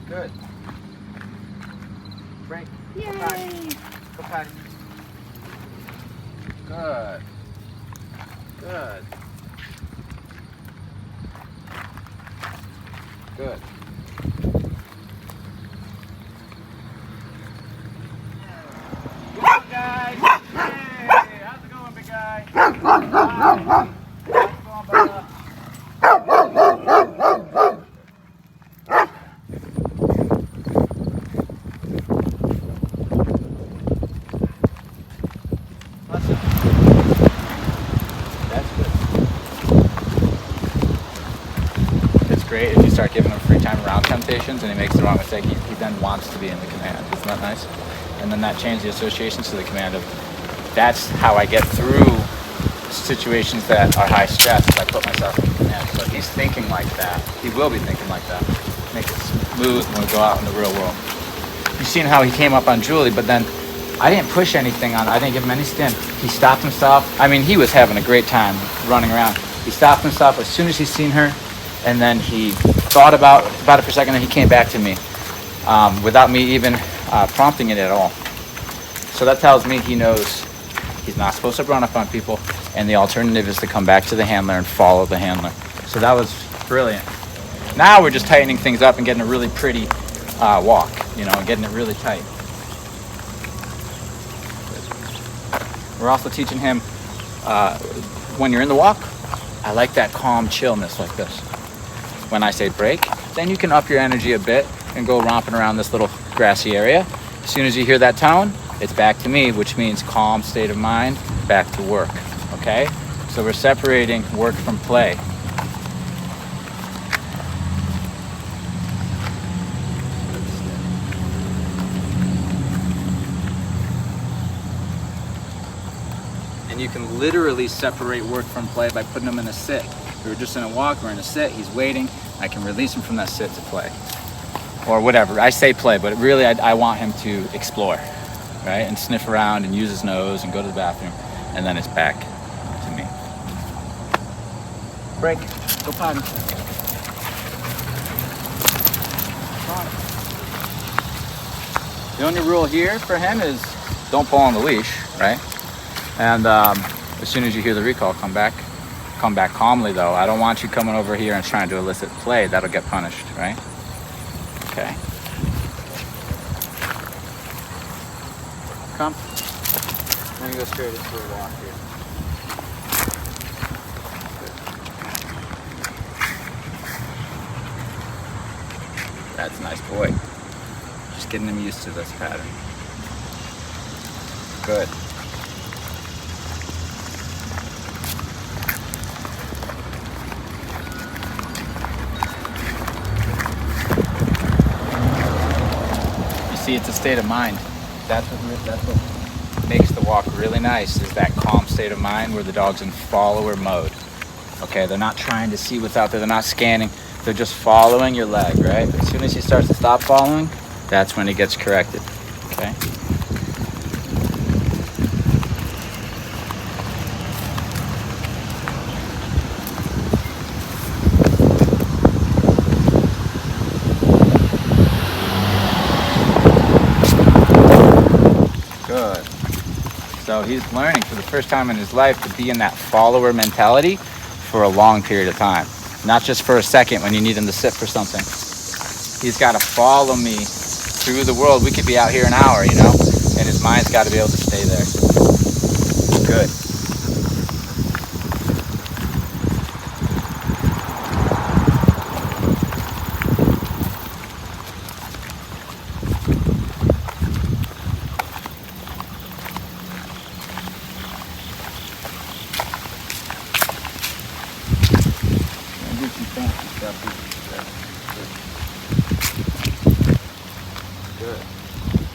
Good. Break. Yay! Go potty. Go potty. Good. Good. Good. Good on, guys. Hey, how's it going, big guy? Hi. How's it going, Bella? That's good. It's great if you start giving him free time around temptations and he makes the wrong mistake, he then wants to be in the command. Isn't that nice? And then that changes the associations to the command of, that's how I get through situations that are high stress, is I put myself in command. So if he's thinking like that, he will be thinking like that. Make it smooth when we go out in the real world. You've seen how he came up on Julie, but then I didn't push anything on, I didn't give him any stim. He stopped himself. I mean, he was having a great time running around. He stopped himself as soon as he seen her, and then he thought about it for a second, and he came back to me without me even prompting it at all. So that tells me he knows he's not supposed to run up on people, and the alternative is to come back to the handler and follow the handler. So that was brilliant. Now we're just tightening things up and getting a really pretty walk, and getting it really tight. We're also teaching him, when you're in the walk, I like that calm chillness like this. When I say break, then you can up your energy a bit and go romping around this little grassy area. As soon as you hear that tone, it's back to me, which means calm state of mind, back to work, okay? So we're separating work from play. And you can literally separate work from play by putting them in a sit. We were just in a walk, we're in a sit, he's waiting, I can release him from that sit to play. Or whatever, I say play, but really I want him to explore, right? And sniff around and use his nose and go to the bathroom, and then it's back to me. Break, go potty. The only rule here for him is don't pull on the leash, right? And as soon as you hear the recall, come back calmly though. I don't want you coming over here and trying to elicit play. That'll get punished, right? Okay. Come. Then you go straight into a walk here. Good. That's a nice boy. Just getting him used to this pattern. Good. See, it's a state of mind. That's what makes the walk really nice, is that calm state of mind where the dog's in follower mode. Okay, they're not trying to see what's out there, they're not scanning, they're just following your leg, right? As soon as he starts to stop following, that's when he gets corrected, okay? So he's learning for the first time in his life to be in that follower mentality for a long period of time. Not just for a second when you need him to sit for something. He's got to follow me through the world. We could be out here an hour, and his mind's got to be able to stay there. Good.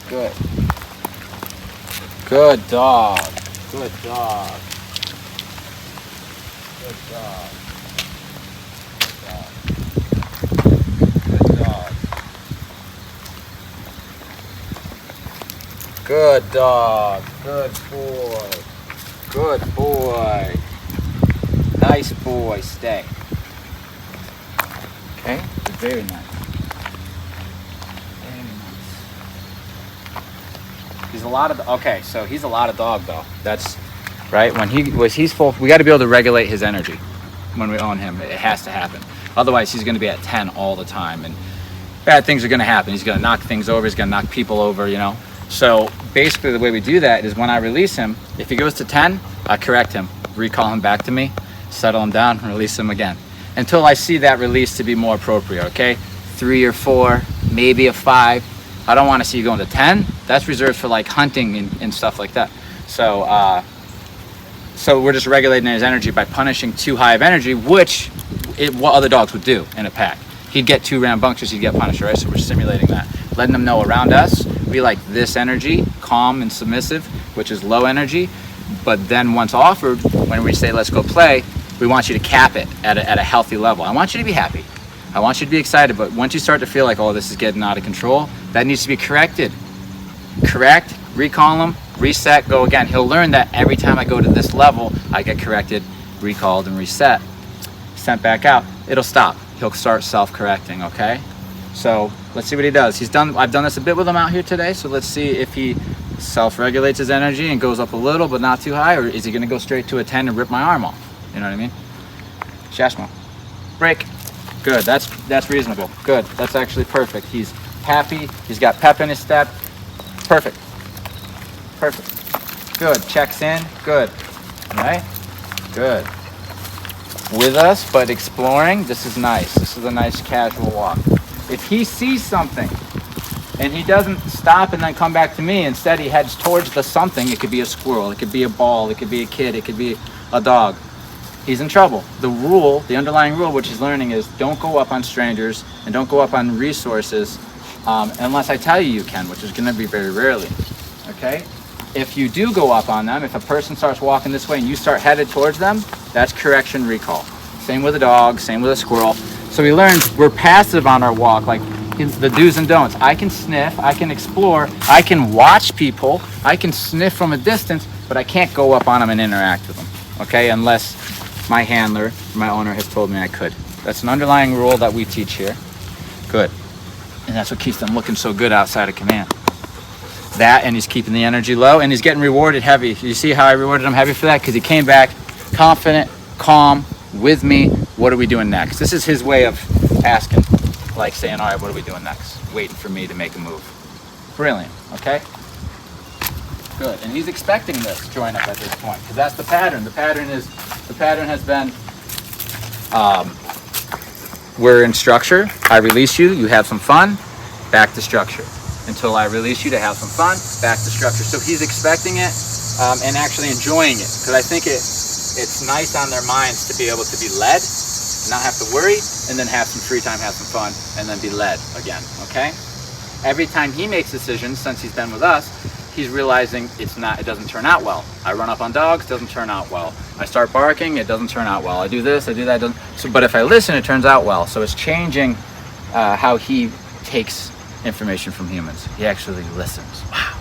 Good. Good dog. Good dog. Good dog. Good dog. Good dog. Good boy. Good boy. Nice boy. Stay. Okay? Very nice. He's a lot of, okay, so he's a lot of dog though. That's right. When he's full, we got to be able to regulate his energy when we own him. It has to happen. Otherwise, he's going to be at 10 all the time, and bad things are going to happen. He's going to knock things over. He's going to knock people over, you know. So basically, the way we do that is when I release him, if he goes to 10, I correct him, recall him back to me, settle him down, and release him again until I see that release to be more appropriate. Okay, 3 or 4, maybe a 5. I don't want to see you going to 10. That's reserved for like hunting and stuff like that. So so we're just regulating his energy by punishing too high of energy, which what other dogs would do in a pack. He'd get too rambunctious, he'd get punished, right? So we're simulating that, letting them know around us we like this energy, calm and submissive, which is low energy. But then once offered, when we say let's go play, we want you to cap it at a healthy level. I want you to be happy. I want you to be excited, but once you start to feel like, oh, this is getting out of control, that needs to be corrected. Correct, recall him, reset, go again. He'll learn that every time I go to this level, I get corrected, recalled, and reset. Sent back out, it'll stop. He'll start self-correcting, okay? So let's see what he does. I've done this a bit with him out here today, so let's see if he self-regulates his energy and goes up a little, but not too high, or is he gonna go straight to a 10 and rip my arm off? You know what I mean? Satchmo, break. Good, that's reasonable. Good, that's actually perfect. He's happy, he's got pep in his step. Perfect, perfect. Good, checks in, good, right? Good. With us, but exploring, this is nice. This is a nice casual walk. If he sees something and he doesn't stop and then come back to me, instead he heads towards the something, it could be a squirrel, it could be a ball, it could be a kid, it could be a dog. He's in trouble. The rule, the underlying rule, which he's learning is don't go up on strangers and don't go up on resources unless I tell you you can, which is going to be very rarely, okay? If you do go up on them, if a person starts walking this way and you start headed towards them, that's correction recall. Same with a dog, same with a squirrel. So we learned we're passive on our walk, like the do's and don'ts. I can sniff, I can explore, I can watch people, I can sniff from a distance, but I can't go up on them and interact with them, okay? Unless my handler, my owner has told me I could. That's an underlying rule that we teach here. Good. And that's what keeps them looking so good outside of command. That, and he's keeping the energy low, and he's getting rewarded heavy. You see how I rewarded him heavy for that? Because he came back confident, calm, with me. What are we doing next? This is his way of asking, like saying, all right, what are we doing next? Waiting for me to make a move. Brilliant, okay? Good, and he's expecting this join up at this point, because that's the pattern. The pattern has been, we're in structure, I release you, you have some fun, back to structure. Until I release you to have some fun, back to structure. So he's expecting it and actually enjoying it, because I think it's nice on their minds to be able to be led, not have to worry, and then have some free time, have some fun, and then be led again, okay? Every time he makes decisions, since he's been with us, he's realizing it doesn't turn out well. I run up on dogs, doesn't turn out well. I start barking, it doesn't turn out well. I do this, I do that, doesn't. So, but if I listen, it turns out well. So it's changing how he takes information from humans. He actually listens. Wow.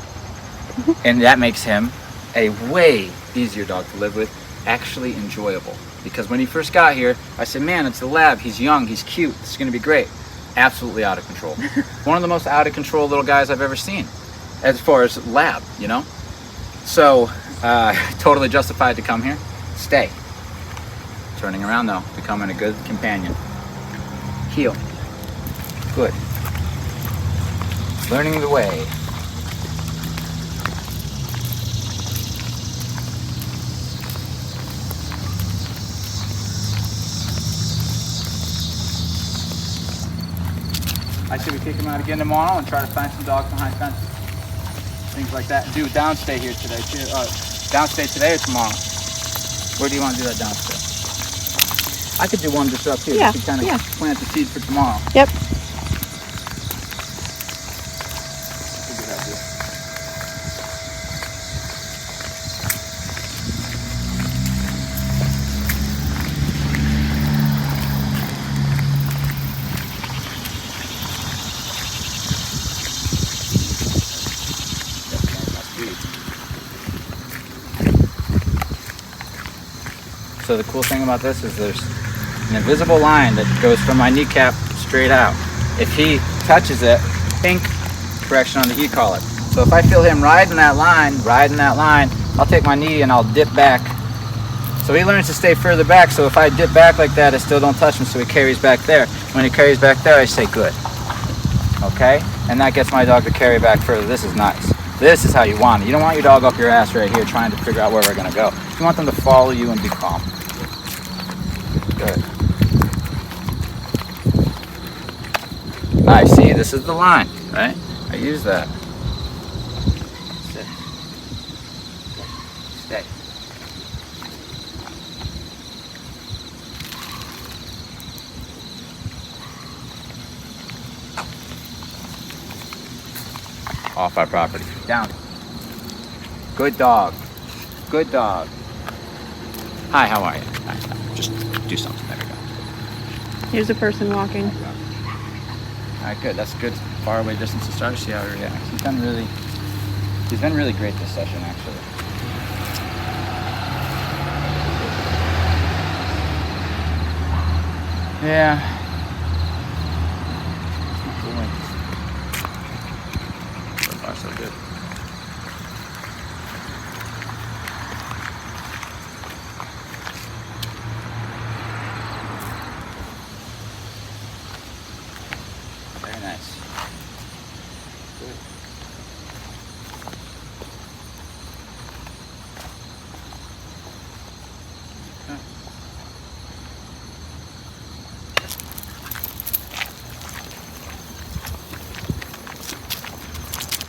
And that makes him a way easier dog to live with, actually enjoyable. Because when he first got here, I said, man, it's the lab. He's young, he's cute, this is gonna be great. Absolutely out of control. One of the most out of control little guys I've ever seen, as far as lab, you know? So, totally justified to come here. Stay. Turning around though, becoming a good companion. Heel. Good. Learning the way. I say we kick him out again tomorrow and try to find some dogs behind fences. Things like that. Do downstay here today. Downstay today or tomorrow? Where do you want to do that downstay? I could do one just up here. Yeah, to kind of plant the seed for tomorrow. Yep. So the cool thing about this is there's an invisible line that goes from my kneecap straight out. If he touches it, pink, correction on the e-collar. So if I feel him riding that line, I'll take my knee and I'll dip back. So he learns to stay further back, so if I dip back like that, I still don't touch him, so he carries back there. When he carries back there, I say good. Okay? And that gets my dog to carry back further. This is nice. This is how you want it. You don't want your dog up your ass right here trying to figure out where we're gonna go. You want them to follow you and be calm. Good. Nice, see, this is the line, right? I use that. Sit. Stay. Off our property. Down. Good dog. Good dog. Hi, how are you? Hi. Just do something. There we go. Here's a person walking. All right, good. That's good. Far away distance to start. See how he reacts. He's been really great this session, actually. Yeah.